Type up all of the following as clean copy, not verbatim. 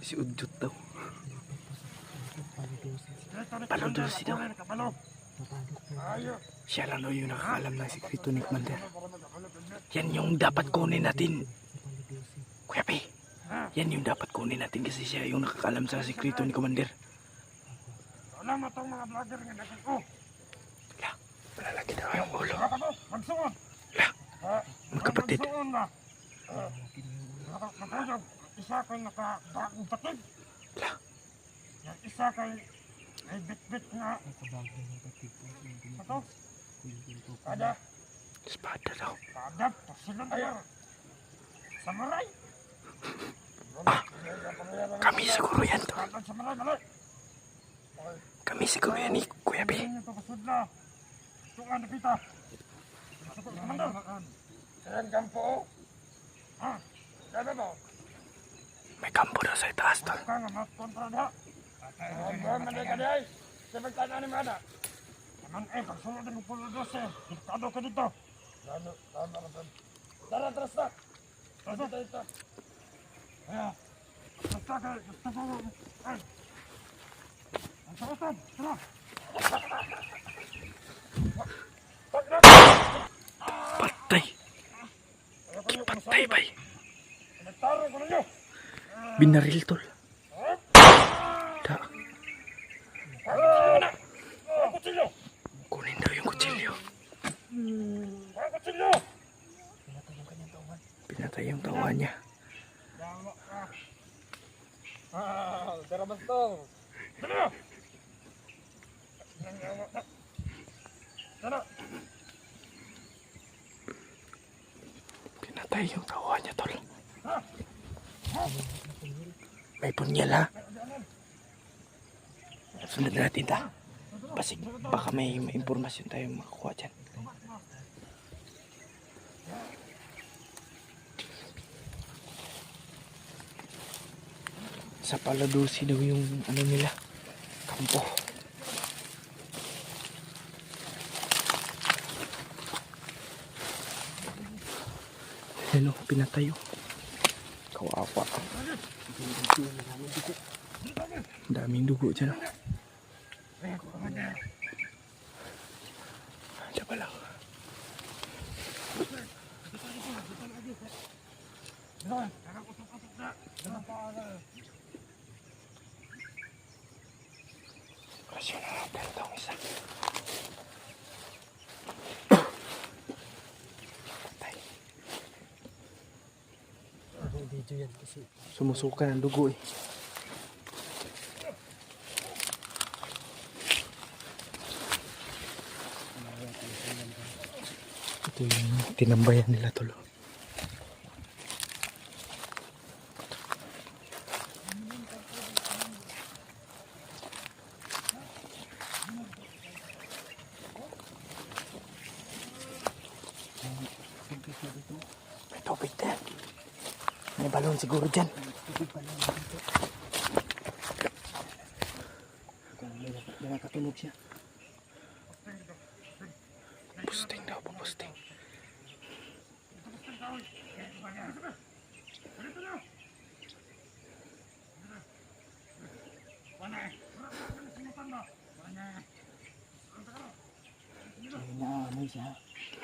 Si Udjot daw. Paludosi daw. Siya lang daw yung nakakalam ng sikreto ni Commander. Yan yung dapat kunin natin. Kuya Pi, yan yung dapat kunin natin kasi siya yung nakakalam sa sikreto ni Commander. Alam mo itong mga vlogger nga natin ko. La, malalaki daw yung ulo. Magsuon. La, magkapatid. Magsuon na. Magkajog, isa kay nakabagong patid. La. Yung isa kay may bit-bit nga. Ito? Ada. Espada daw. Ada, pasilan na. Samurai. Kami siguro yan to. Samurai, balik. Kami siguro yan ni Kuya Pi. Tungan na kita. Saan kampo? Ha? Sabi mo? May kampo daw sa itaas to. Ka nga mas-kontra na. Ang manay ka dihay. Sa magtana ni Mana. Naman pagsunod ng pulo 12. Dikado ka dito. Tara, tras na. Tras na dito. Kaya, basta ka, gusto ko. Ay. Ang saotan, tara. Patay. Patay ba? Nagtaro ko ninyo. Binaril tol. Da. Kutsilyo. Kunin daw yung kutsilyo. Kutsilyo. Pinatay yung tawa niya. Tara bastong. Tara. Tara. Pinatay yung tawa niya tol. May punyal ha. Sunod natin ta. Basig, baka may impormasyon tayo makakuha dyan. Sa Paladusi daw yung ano nila, kampo. Ano, pinatayo. Kawawa. Daming dugo dyan. Diba lang. Kasya na natin itong isa. Patay. Sumusuka ng dugo eh. Ito yung tinambayan nila tulo. May tubig din. May balon siguro dyan. May nakatunog siya. Pusting daw, pusting.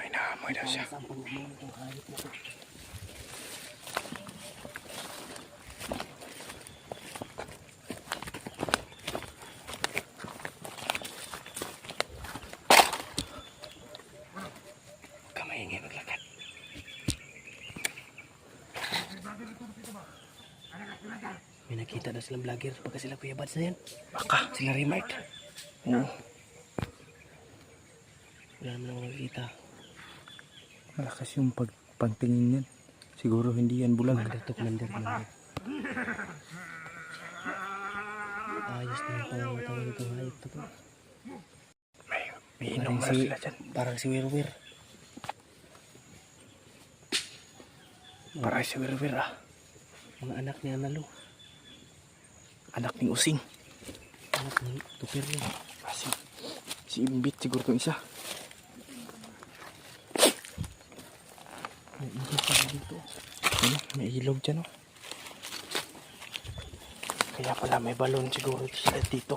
May naamoy daw siya. Kamay ingay maglakad. May nakita na silang vlogger. Baka sila Kuya Bads na yan. Baka, sila Remart. Oo. Wala naman ako nakikita. Malakas yung pagtingin yan. Siguro hindi yan bulag. Commander to Commander. Ayos na yung pangatawin itong hayop to po. May inom na sila dyan. Parang si Wirwir. Parang si Wirwir ah. Mga anak niya nalo. Anak ni Using. Anak ni Tupir yun. Si Imbit siguro itong isa. May ilog pa dito. Ano? May ilog dyan, oh. Kaya pala may balon siguro sila dito.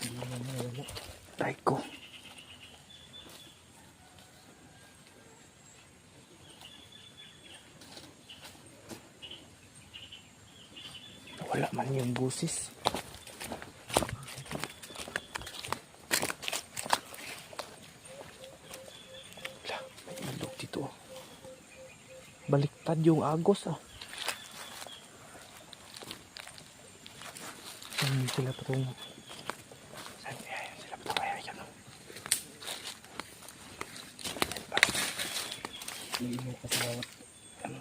Hindi naman wala. Try ko. Wala man yung busis. Wala, may ilog dito, oh. Baliktad yung agos, ah. Saan sila patungo? Saan kaya yan sila patungo? Kaya yan, oh. May ilog pa sa bawat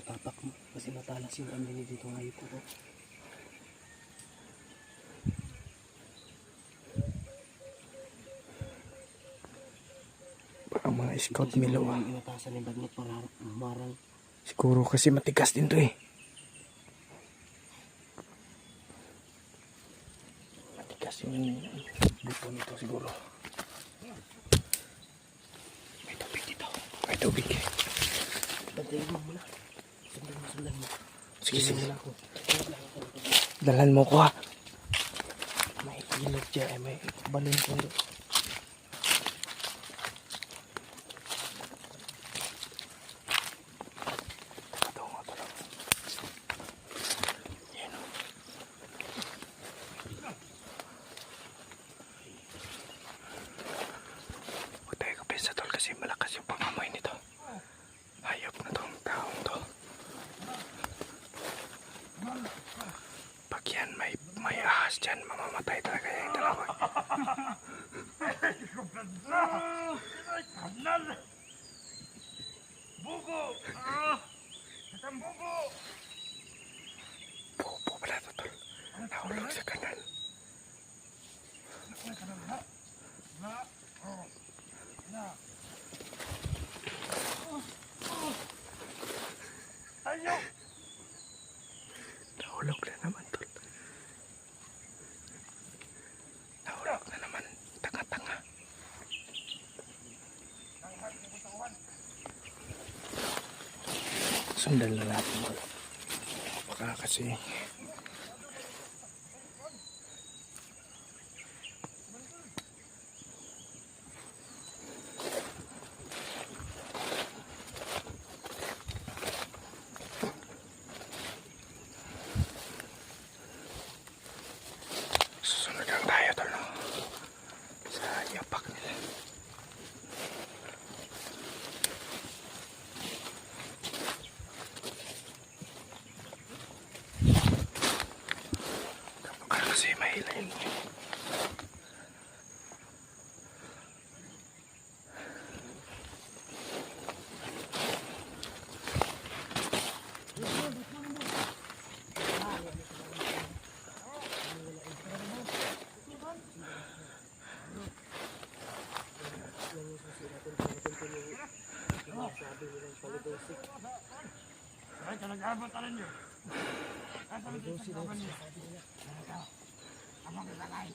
tapak mo. Kasi matalas yung kambing dito ngayon ko. Parang mga scout milaw, ah. Inatasan yung bagnot para marang. Siguro kasi matigas din to, eh. Matigas yung buto nito siguro. May tubig dito. May tubig. Bantayin mo muna. Sundan mo. Sige, sige. Muna ako. Dalan mo ko, ha. May ilog dyan, eh. May balon ko doon. Kasi malakas yung pangamoy nito. Hayop na tong taong to. Pag yan may ahas dyan, mamamatay talaga yung dalawa. Kanal! Bugo! Isang bugo! Pupo pala to, tol. Nahulog sa kanal. Ayaw! Nahulog na naman, tol. Nahulog na naman. Tanga-tanga. Sundan na natin, tol. Baka kasi susunod lang tayo, tol, no? Sa yapak nila. Baka kasi mahilayin mo. Ay, talaga ba niyo? Asa mo dito sa kaban niyo? Amang ilagay.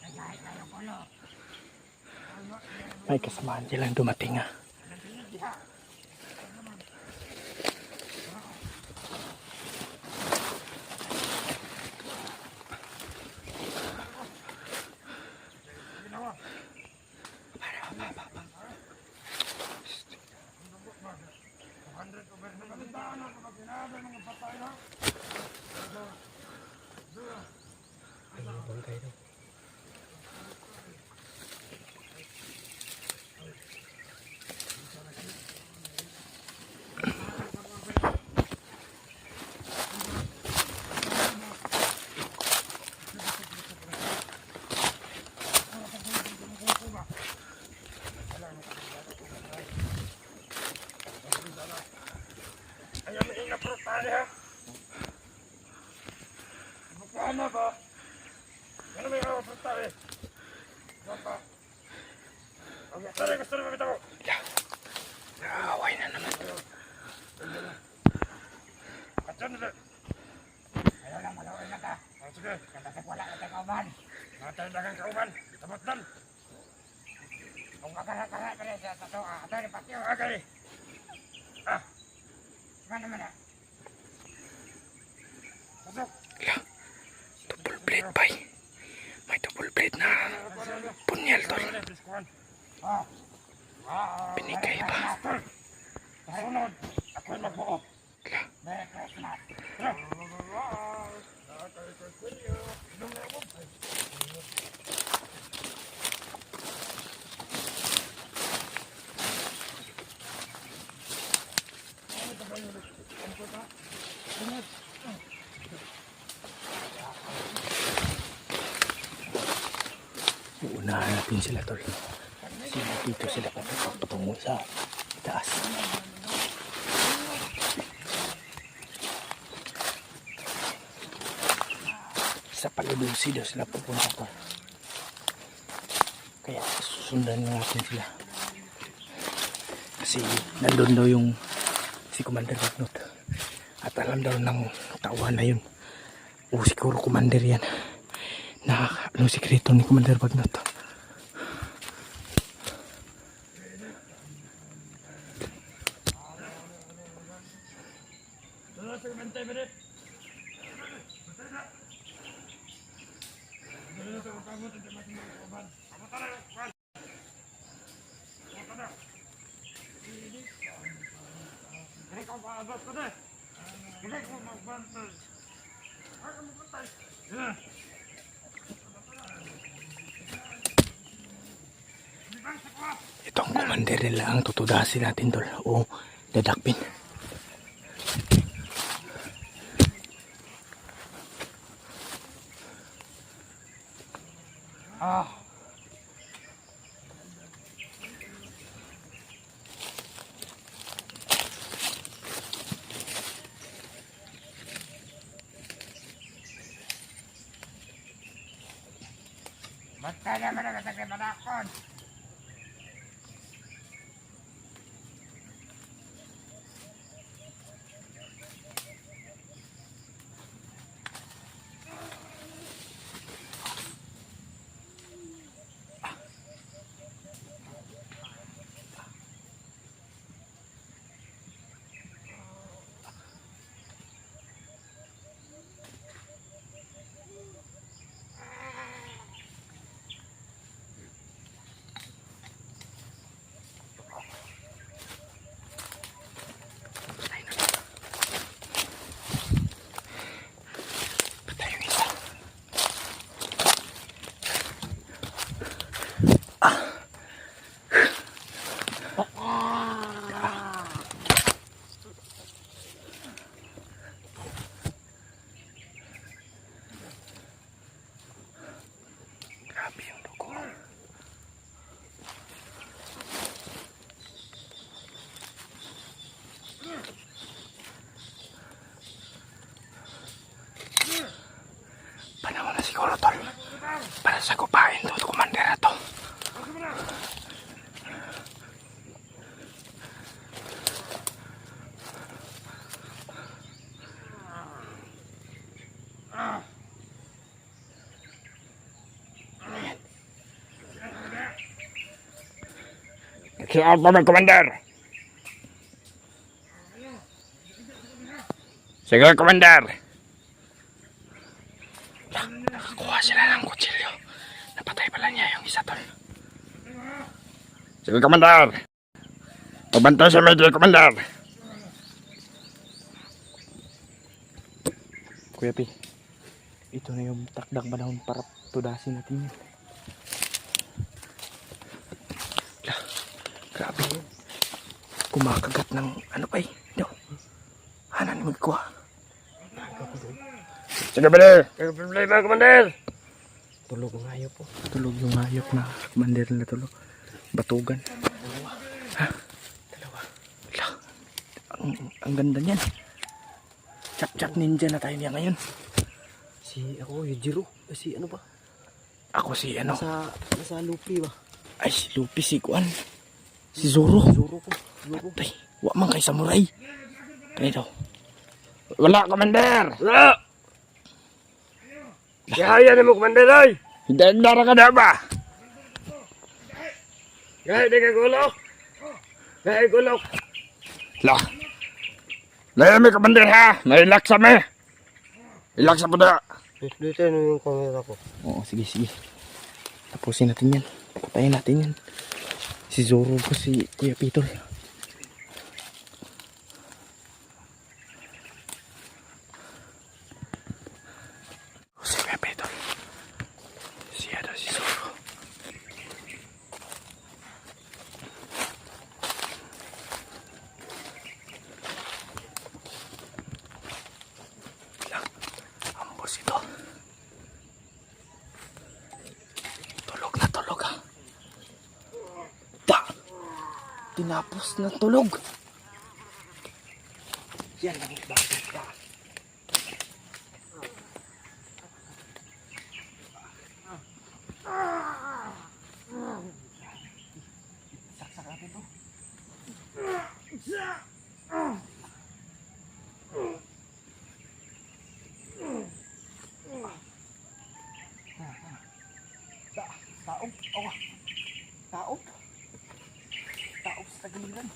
Ilagay kayo polo. May kasamaan silang dumating, ha. Ay, bangkay daw. Ayaw mo yung naprutali, ha? Magkana ba? Ano may naprutali? Baka. Ang naprutali, gusto na mamita ko. Nakakaway na naman. At yan nila. Ayaw lang, Sige, katasik wala na tayo kauban. Natay dagang kauban. Tapat dan. Kung kakara-kara ka rin sa tato, ato ni Patio. Okay. Mana mana. Pasok. Double blade bay. May double blade na punyal tol. Binigay ba? Sunod, ako'y magbuo. Lah. Merry Christmas. Uunahan natin sila tol. Sila dito sila patungo sa taas. Sa Paladusi daw sila pupunta tol. Kaya susundan natin sila. Kasi nandun daw yung si Commander Bagnot. At alam daw ng tauhan na yun. O siguro Commander yan. Na ano sikreto ni Commander Bagnot. Itong Commander nila ang tutudasin natin tol. O dadakpin. Basta naman ang katagrimanakon. Patay yung isa. Grabe yung dugo. Panahon na siguro tol. Para sa kupain to, Commander na to. Nag-out pa may Commander. Sige, Commander. Nakakuha sila ng kutsilyo. Napatay pala niya yung isa tol. Sige, Commander. Pagbantay sa media, Commander. Kuya Pi, ito na yung takdang panahon para tudasin natin yun. Lah, grabe. Kumakagat ng ano pa eh. No. Hanan magkuha. Sige, Bale. Sige, ba, Commander? Tulog ang hayop po. Tulog yung hayop na Commander na tulog. Batugan. Ha? Dalawa. Lah, ang ganda niyan. Chap-chap ninja na tayo niya ngayon. Si ako, Yujiro. Si ano ba? Ako si ano? Nasa Luffy ba? Ay, si Luffy, si Kuan. Si Zoro. Zoro ko. Zoro. Tay, wa man kay samurai. Kaya daw. Wala, Commander. Kaya na mo, Commander, ay! Hindara ka na ba? Kaya di ka gulok! Kaya gulok! Lah. Mayami ka bandir ha. Nailaksa me. Ilaksa po na. Dito yung camera ko. Oo, sige, sige. Tapusin natin yan. Patayin natin yan. Si Zoro ko si Kuya Pitol. Si Kuya Pitol. Si Zoro. Lang. Ambos ito. Tulog na tulog ha. Da! Tinapos na tulog. Yan ang bakit ka. Saksak natin to. Taob. Awa. Taob. Taob sa tagiliran.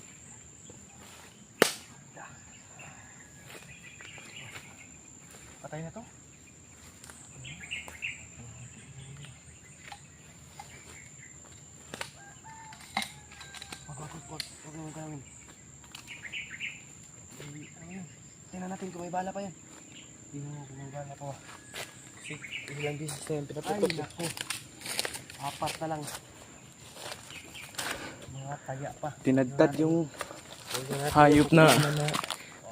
Patay na to. Huwag naman gawin. Tingnan natin kung may bala pa yan. Tingnan mo kung may bala pa. Kasi ilang beses na yung pinaputok. Ay, naku. 4 na lang. Mga taya pa. Tinadtad yung hayop na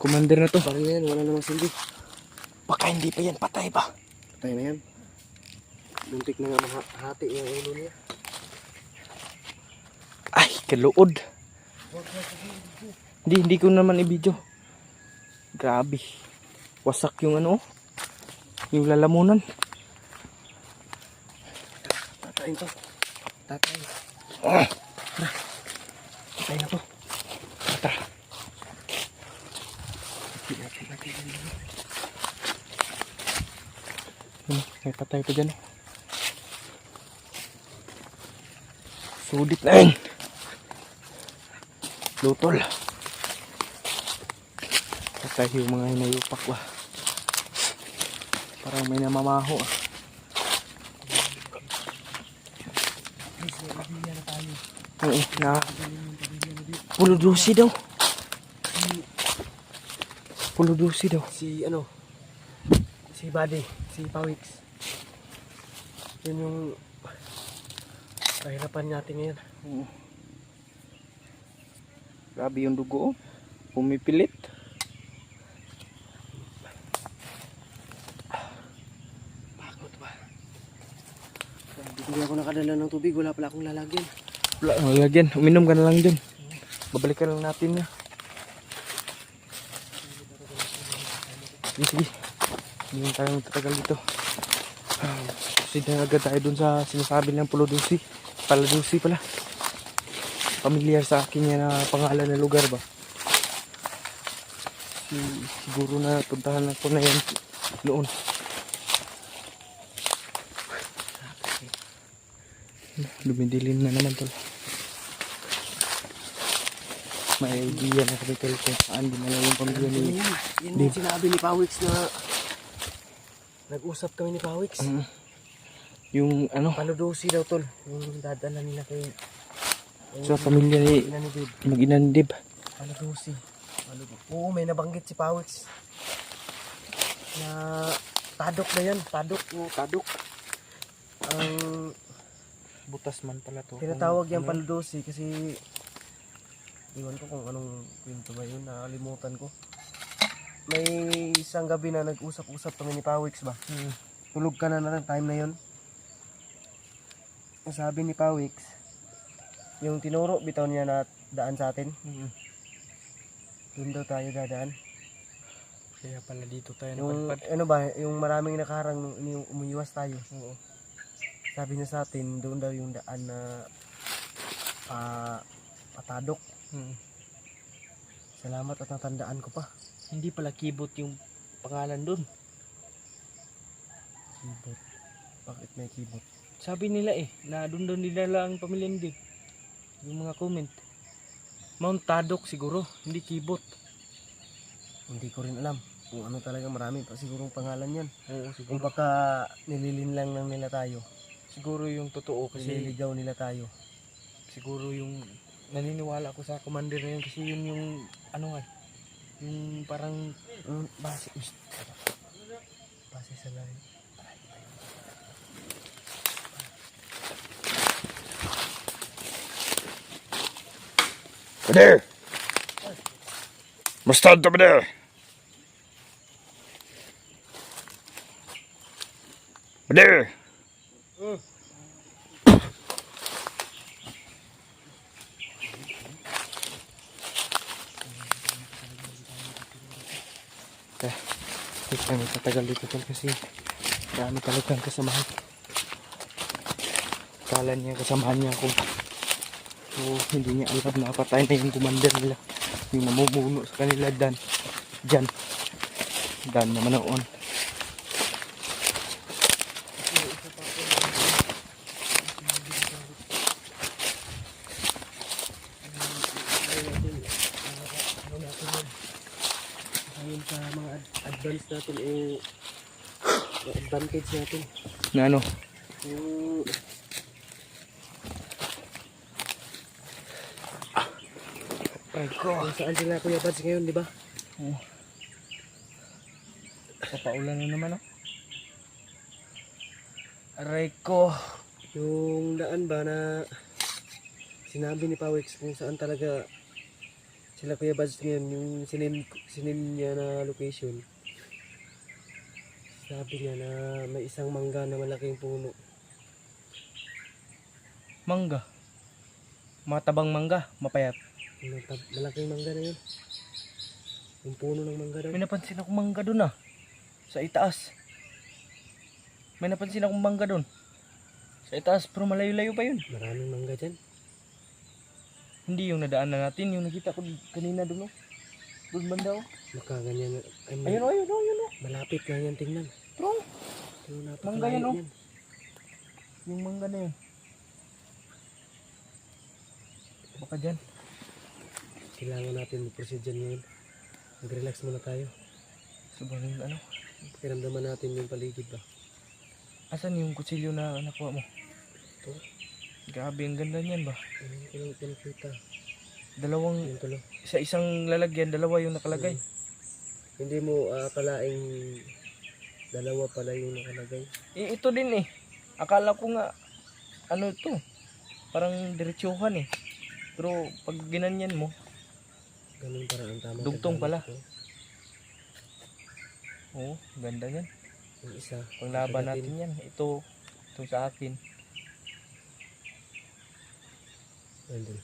commander na to. Parang yan, wala namang silbi. Baka hindi pa yan, patay pa. Patay na yan. Muntik na nga mahati yung ulo niya. Ay, kaluod. Hindi ko naman i-video. Grabe. Wasak yung ano, yung lalamunan. Tatayin to. Tatayin. Patay na to. Tara. May patay pa dyan. Sudit na yun. Lutol. Patay yung mga hinayupak ba. Parang may namamaho. Oo, na puludusi daw. Puludusi daw. Si ano? Si Buddy. Si Pawix. Yun yung kahirapan natin ngayon. Oo. Grabe yung dugo. Oh. Pumipilit. Bakit ba? Hindi ako nakadala ng tubig. Wala pala akong lalagyan. Wala kang lalagyan. Uminom ka na lang dun. Babalikan lang natin na. Sige. Hindi tayo magtatagal dito. Proceed na agad tayo dun sa sinasabi ng Puludusi. Paladusi pala. Familiar sa akin yan na pangalan ng lugar ba. Siguro na puntahan ako na yan noon. Lumidilim na naman tol. May idea na kami tol kung saan dinala yung pamilya ni Yan yung sinabi ni Pawix na nag-usap kami ni Pawix. Yung ano Paludusi daw tol. Yung dadala nila kay sa pamilya ni Mag-inang Dib. Paludusi. Oo, may nabanggit si Pawix na tadok na yan. Tadok. Tadok. Ang Butas man pala to. tinatawag yung paludusi kasi iwan ko kung anong kwento ba yun. Nakalimutan ko. May isang gabi na nag-usap-usap kami ni Pawix ba. Tulog ka na ng time na yun. Ang sabi ni Pawix, yung tinuro bitaw niya na daan sa atin. Doon daw tayo dadaan. Kaya pala dito tayo Yung napadpad. ano ba, yung maraming nakaharang nung umiwas tayo. Oo. Sabi niya sa atin, doon daw yung daan na patadok. Salamat at natandaan ko pa. Hindi pala kibot yung pangalan dun. Kibot. Bakit may kibot? Sabi nila na doon daw nila ang pamilya ni Dave. Yung mga comment. Mount Tadok siguro, hindi kibot. Hindi ko rin alam. Kung ano talaga, marami pa sigurong pangalan yan. Oo, Kung siguro. baka nililinlang lang nila tayo. Siguro yung totoo kasi Nililigaw nila tayo. siguro yung naniniwala ko sa commander na yun kasi yun yung ano nga, yung parang Base sa lahi. Kadir! Mustad over there! Kadir! hindi kami tatagal dito tol kasi marami talagang kasamahan. Kala niya kasamahan niya ako. So hindi niya alam na patay na yung commander nila. Yung namumuno sa kanila dyan. Dan naman noon. Ayun sa mga advance natin advantage natin. Na ano? Yung Ay ko. kung saan sila Kuya Bads ngayon, di ba? Papaulan na naman Aray ko. Yung daan ba na sinabi ni Pawix kung saan talaga sila Kuya Bads ngayon, yung sinin niya na location. Sabi niya na may isang mangga na malaking puno. Mangga. Matabang mangga, mapayat. Malaking mangga na yun. Yung puno ng mangga daw. May napansin akong mangga doon sa itaas. May napansin akong mangga doon. Sa itaas, pero malayo-layo pa yun. Maraming mangga dyan. Hindi yung nadaan na natin, yung nakita ko kanina doon. Doon banda Baka ganyan. Ayun. Malapit nga yan tingnan. True. Yung Mangga yan, napakalayo yan. Yung mangga na yun. Baka dyan. Kailangan natin mag-proceed dyan ngayon. Mag-relax muna tayo. Sobrang yung ano. Pakiramdaman natin yung paligid ba. Asan yung kutsilyo na nakuha mo? Ito. Grabe, ang ganda niyan ba? Ayun, pinakita. Dalawang, Yung tulo. sa isang lalagyan, dalawa yung nakalagay. Hindi mo akalaing dalawa pala yung nakalagay. Ito din Akala ko nga, ano ito? Parang diretsuhan Pero pag ginanyan mo, Ganun para ang tamang Dugtong paggamit pala. ko. ganda niyan. Yung isa. Panglaban kagatin. natin yan. Ito sa akin. Nandun.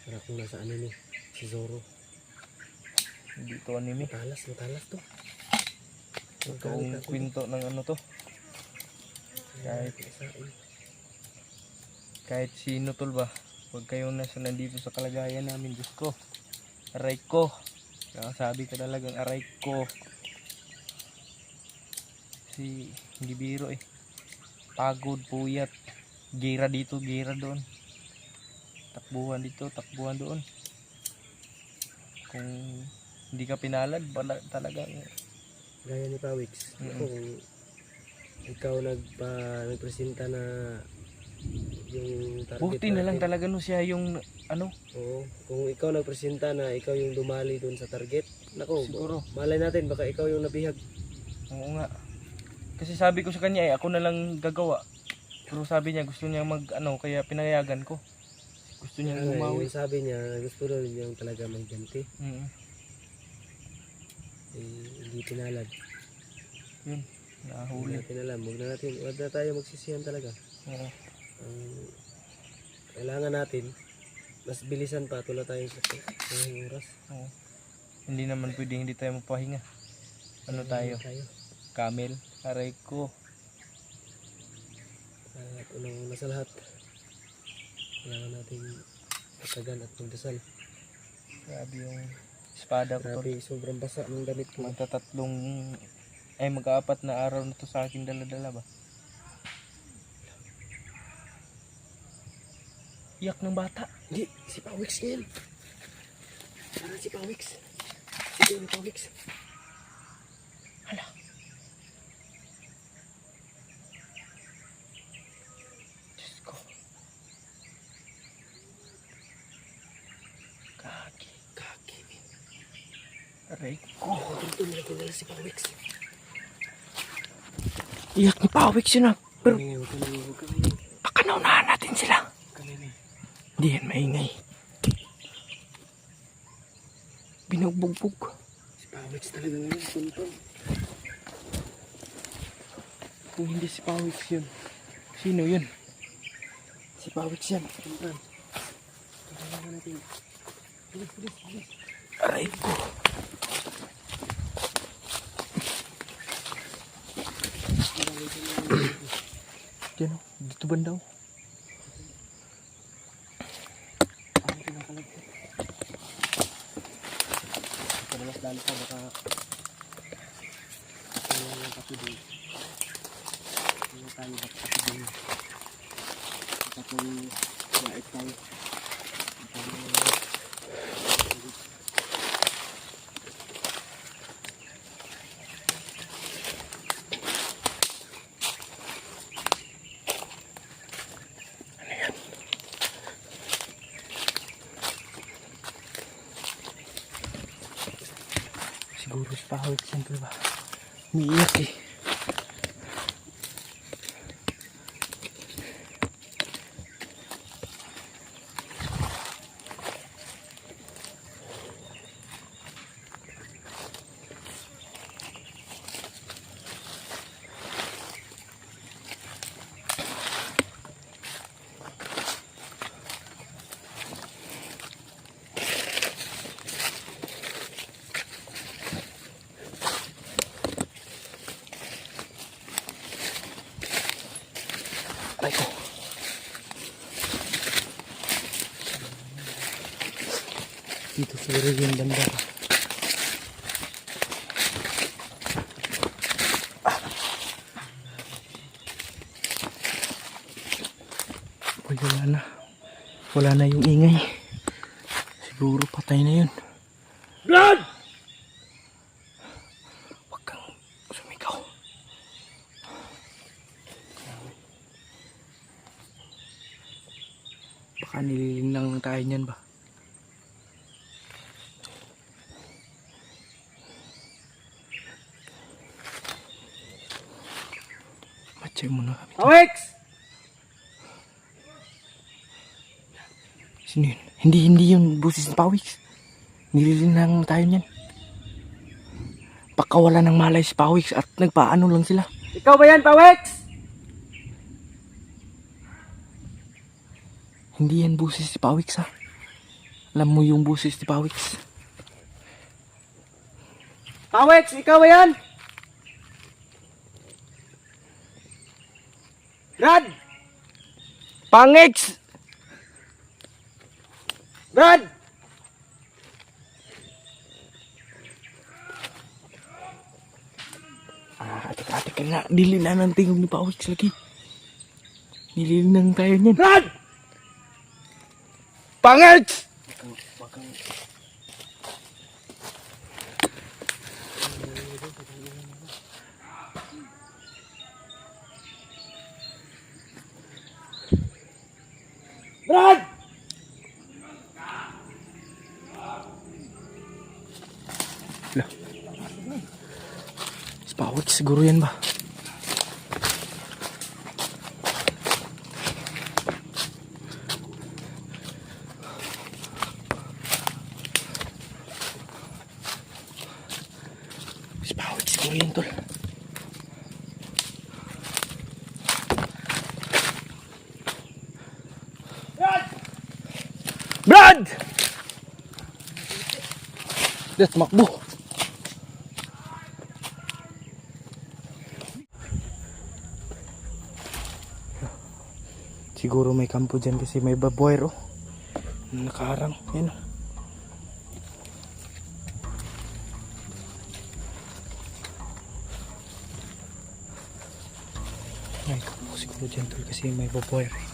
Para kung nasa ano ni, si Zoro. Hindi ito anime. Matalas to. Itong kwento ng ano to. Kahit- Kahit sino tol ba, huwag kayong nandito sa kalagayan namin. Diyos ko, aray ko. Sabi ka talagang aray ko. Kasi hindi biro Pagod, puyat. Gira dito, gira doon. Takbuhan dito, takbuhan doon. Kung hindi ka pinalad, talagang Gaya ni Pawix. Mm-mm. Kung ikaw nagpresenta na yung target buti na lang natin. talaga siya yung ano. Oo. Kung ikaw nagpresenta na ikaw yung dumali doon sa target. Nako, Siguro. malay natin baka ikaw yung nabihag. Oo nga. Kasi sabi ko sa kanya ako na lang gagawa. Pero sabi niya gusto niya kaya pinayagan ko. Gusto niya gumawi. Yung sabi niya, gusto daw yung talaga magganti. Hindi pinalad. Yun, Huwag nahuli. natin alam. Huwag na tayo magsisihan talaga. Oo. Kailangan natin, mas bilisan pa. Tula tayo sa oras. Oo. Hindi naman pwedeng hindi tayo mapahinga. Ano tayo? Camel. Aray ko. At unang sa lahat, kailangan natin patagan at magdasal. Grabe yung espada ko tol. Grabe, sobrang basa ng damit ko. Magtatatlong Ay, mag-aapat na araw na to sa akin dala-dala ba? Iyak ng bata. Hindi, si Pawix yan. Parang si Pawix. Si Pawix. Hala. Diyos ko. Kaki. Aray ko. Dito nila si Pawix. Iyak ni Pawix yun ah. Pero baka naunahan natin sila. Hindi yan maingay. Binugbog-bog. Si Pawix talaga ngayon, tuntun. Kung hindi si Pawix yun, sino yun? Si Pawix yan. Tuntun. Tuntun natin. Bilis. Aray ko. Diyan o, dito bandaw. Padalas lalo pa baka yung kape doon. Yung tayo baka kape doon. Kapag mait tayo. Siguro si Pawix yan, diba? Umiiyak eh. Aray ko. Dito siguro yung banda. Uy, wala na. Wala na yung ingay. Siguro patay na yun. Blood! Huwag kang sumigaw. Baka nililinlang lang tayo niyan ba? Matchay muna kami. Pawix! Sino yun? Hindi yung busis ni Pawix. Nililinlang tayo niyan. Baka wala ng malay si Pawix at nagpaano lang sila. Ikaw ba yan, Pawix? Hindi yan busis ni Pawix ha. Alam mo yung busis ni Pawix. Pawix, ikaw ba yan? Brad! Pangix! Brad! Atik-atik ka na. Nililan ng tingog ni Pawix lagi. Nililan tayo niyan. Brad! Pangix! Brad! Si Pawix siguro yan ba? Si Pawix siguro yan tol. Brad! Let's makbo. Siguro may kampo dyan kasi may baboyro. Nakaharang. Yan o. May kubo siguro dyan tol kasi may boboyer eh.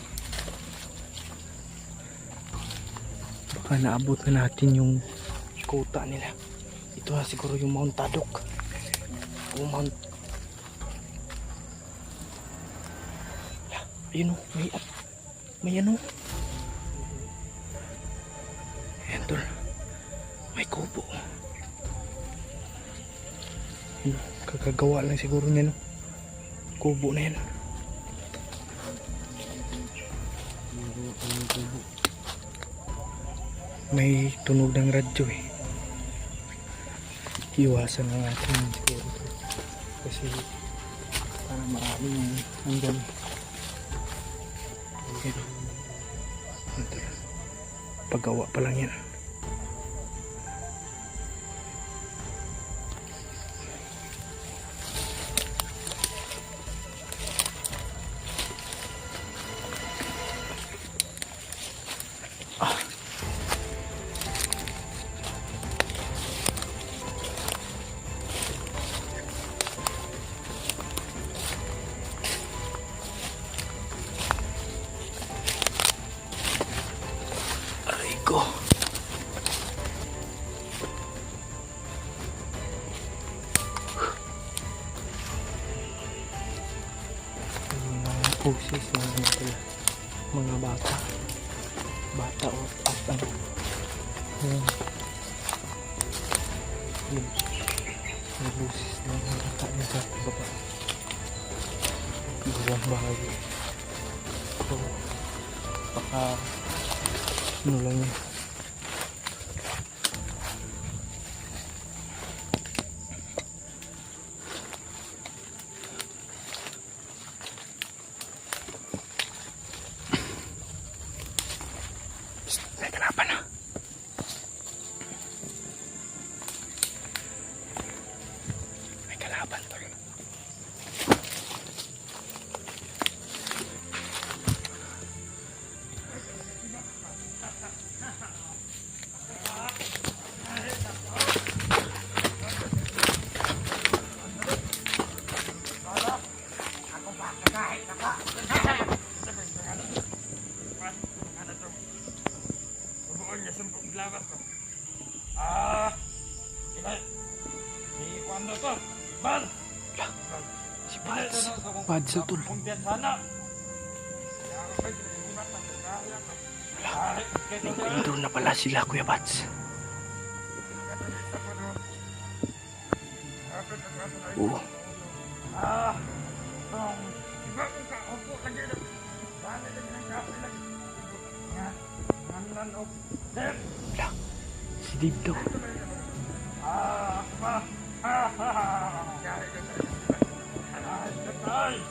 Baka naabot na natin yung kuta nila. Ito na siguro yung Mount Tadok. O Mount... Ayun o, may ano. Ayan tol. May kubo. Ayun, kagagawa lang siguro niya no. Kubo na yan. May tunog ng radyo eh. Iwasan na natin siguro to. Kasi para maraming hanggang ito. Paggawa pa lang yan. Ko. Mga poses ng mga bata o at ano yung poses ng mga bata na sa baba gawang bahagi so baka ano lang yun. Psst, may kalaban na. May kalaban tol. Si Pads tol. Nag-indoor na pala sila Kuya Pads. Oo. Wala. Si Dave daw.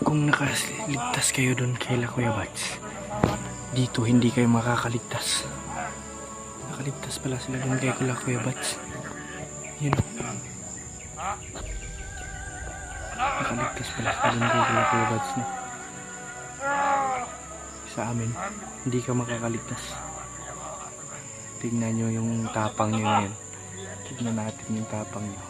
Kung nakaligtas kayo doon kaila Kuya Pads, dito hindi kayo makakaligtas. Nakaligtas pala sila doon kay Kuya Pads. Yan o. Nakaligtas pala sila doon kay Kuya Pads na. Sa amin, hindi ka makakaligtas. Tignan nyo yung tapang nyo ngayon. Tignan natin yung tapang nyo.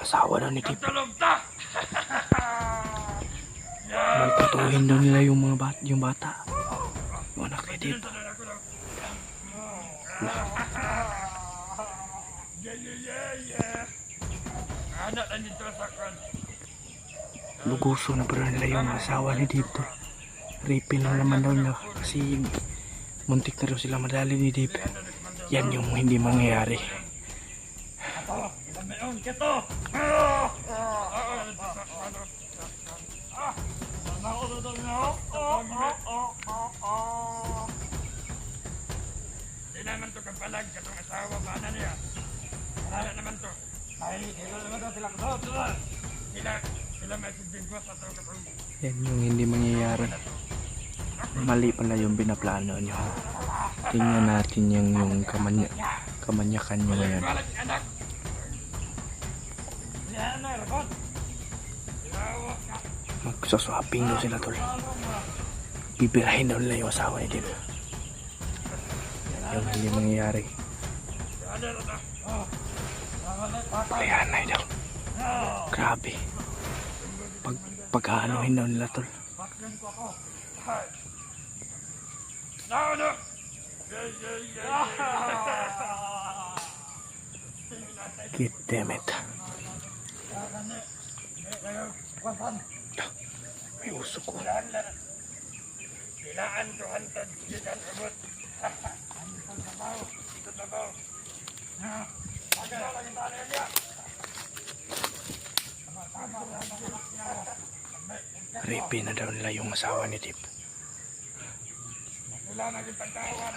Asawa daw ni Tip. Magpatuhin daw nila yung mga yung bata. Yung anak ni Tip. Luguso na pala nila yung asawa ni Tip. Ripin lang naman daw nila kasi muntik na daw sila madali ni Tip. Yan yung hindi mangyayari. Hindi naman ito kapalag katong asawa ba na niya. Wala naman ito. Ay, ito naman ito sila kasot. Sila may sibing ko sa ito katong. Yan yung hindi mangyayari. Mali pala yung binaplano nyo. Tingnan natin yung kamanyakan nyo ngayon. Magsaswapping daw sila tol. Bibirahin daw nila yung asawa ni Tip. Yung hindi mangyayari. Lianay daw. Grabe. Pag-aanohin daw nila tol. Nauna! God damn it. May uso ko. Kailangan to hantad, gikan abot. Ang sabaw, ito sabaw. Pagkala yung tali niya. Ripi na daw nila yung asawa ni Tip. Kailangan yung pagkawan.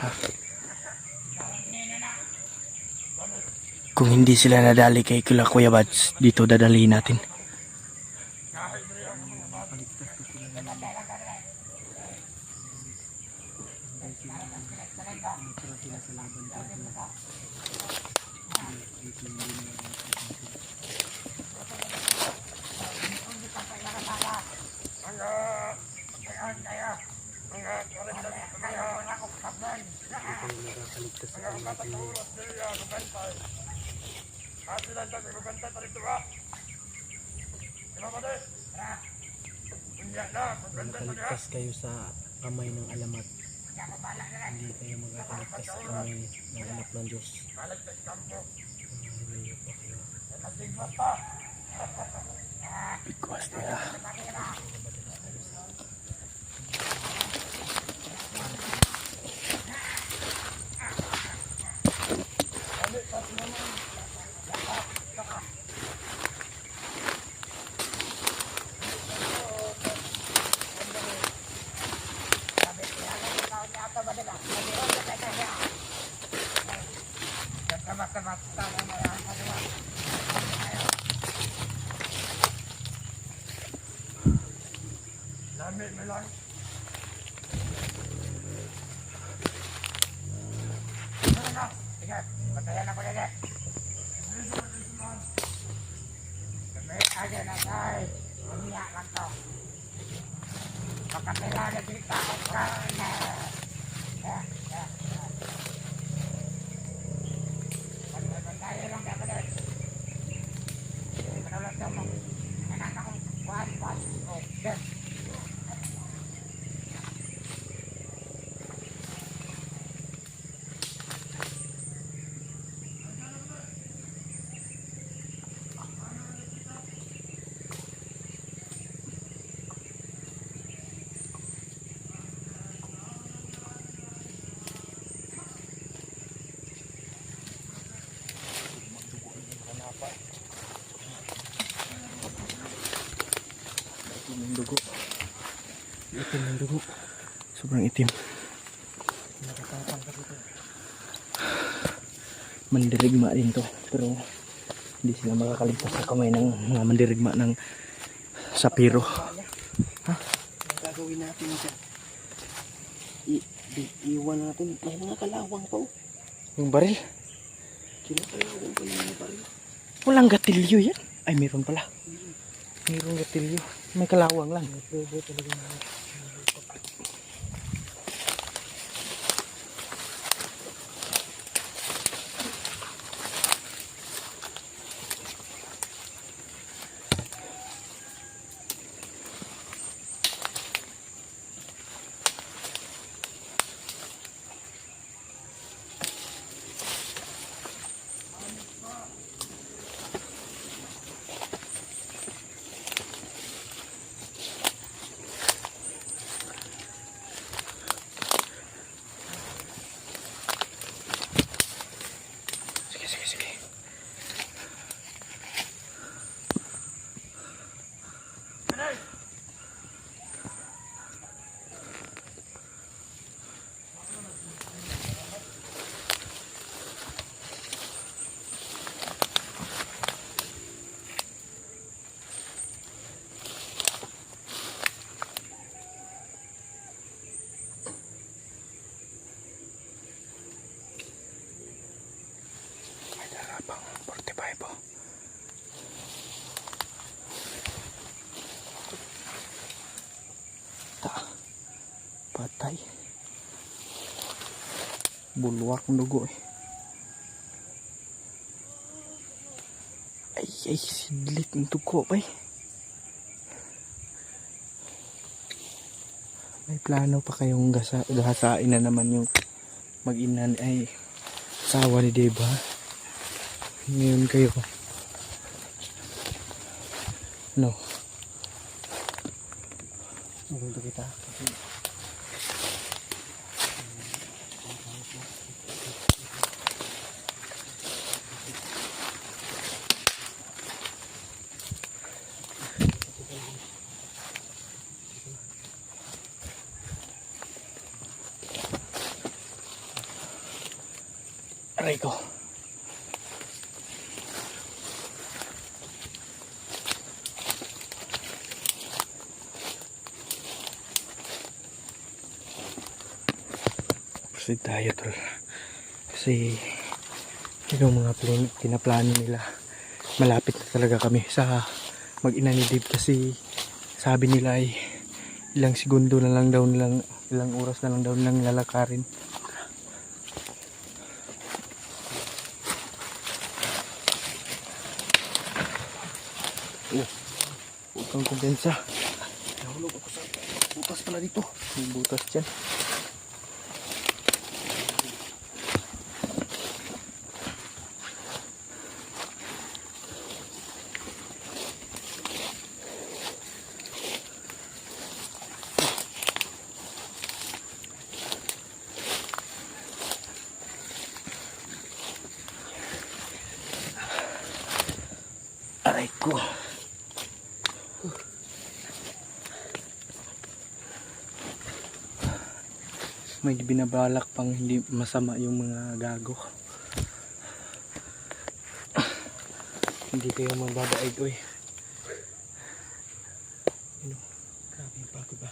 Kung hindi sila nadali kay Kuya Bads, dito dadalhin natin. Makaligtas kayo sa kamay ng alamat. Hindi kayo makakaligtas sa kamay ng anak ng Diyos. Bigwas nila. Lamit mo lang. Sige, patayan ako dyan. May aga na tayo. Umiyak lang to. Pagkakilala din tao ka na. Tayo lang dapat. Manalas ka mo. Anak akong kuhan. Okay. Itim ng dugo. Itim ng dugo. Sobrang itim. Mandirigma din to. Pero hindi sila makakaligtas sa kamay ng mga mandirigma ng sapiro. Ha? Ang gagawin natin dyan? Iwan natin. May mga kalawang pa oh. Yung baril? Kinakalawang pa yung mga baril. Walang gatilyo yan. Ay, meron pala. Mayroong gatilyo. May kalawang lang. Pwede talaga mga. Sige, sige, sige. May dala pang 45 oh. Patay. Bulwak ng dugo eh. Ay, sidlit ng tuko pa eh. May plano pa kayong gahasain na naman yung mag-ina ay asawa ni Deba. Ngayon kayo. No. Maganda kita. Aray ko. Proceed tayo tol. Kasi yung mga pinaplano nila, malapit na talaga kami sa mag-ina ni Dave kasi sabi nila ay ilang segundo na lang daw nilang, ilang oras na lang daw nilang lalakarin. Huwag kang kumpensa. Nahulog ako sa butas pala dito. May butas dyan. Aray ko. May binabalak pang hindi masama yung mga gago. Hindi kayo magbabaig, oy. Ano? Grabe yung pagod ba?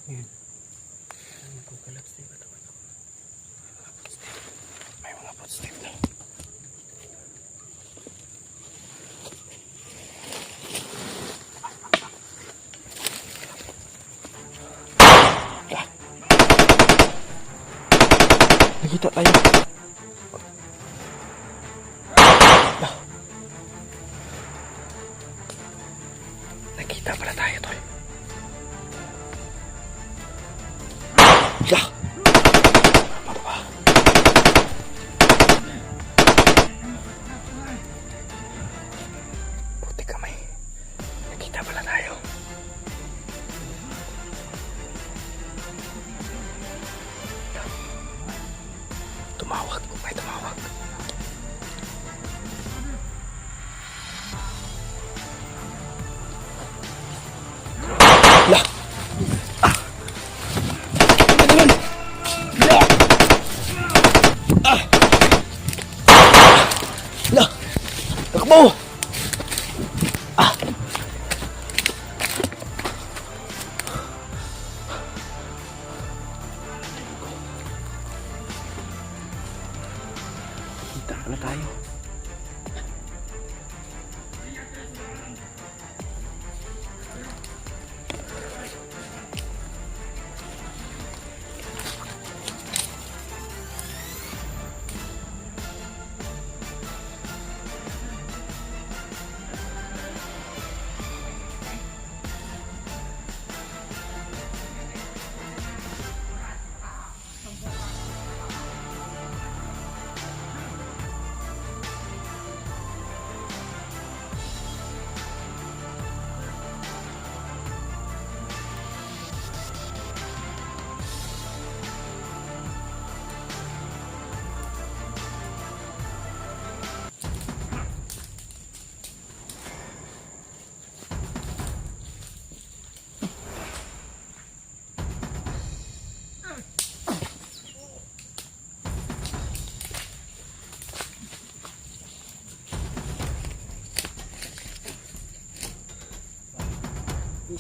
Ayan. Ano ko collapse na yung katawan ko. May mga footstep na. Nakita tayo. Nakita pala tayo, tol. Dah. Mababa. Puti kamay. Nakita pala tayo. Tumawag, may tumawag. Lah! Ah! Ganun! Lah! Ah! Lah! Takbo! Ah! Kita na tayo.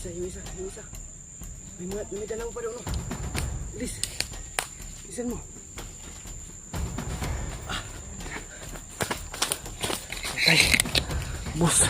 Yung isa. May dalaw pa daw, no? Bilis. Bilisan mo. Ah. Ay, boss.